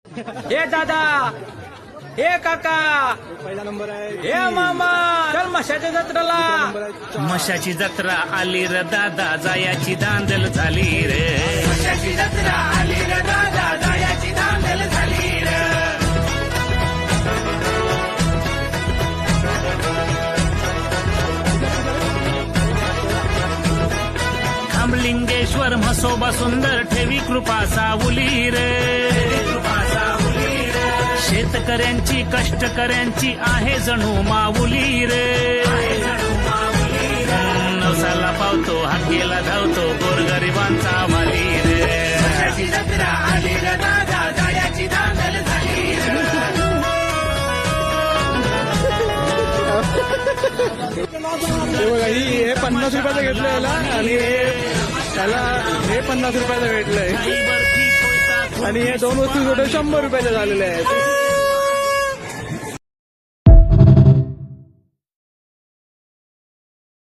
हे दादा, हे काका, पहिला नंबर आहे. हे मामा, चल मशाच्या जत्रेला. मशाची जत्रा आली र दादा, जायाची दांदल झाली रे. मशाची जत्रा आली र दादा, जायाची दांदल झाली रे. खांबलिंगेश्वर म्हसोबा सुंदर ठेवी कृपा सावली रे. शेतकऱ्यांची कष्टकऱ्यांची आहे जणू माऊली रे. नवसाला पावतो हाकेला धावतो गोरगरिबांचा माली रे. मशाची जत्रा आली रे दादा, जायाची दांदल झाली रे. हे बघा, हे 50 रुपयाचं घेतलं याला आणि त्याला हे 50 रुपयाचं भेटलंय आणि हे दोन वस्तू छोटे 100 रुपयाचे झालेले आहेत.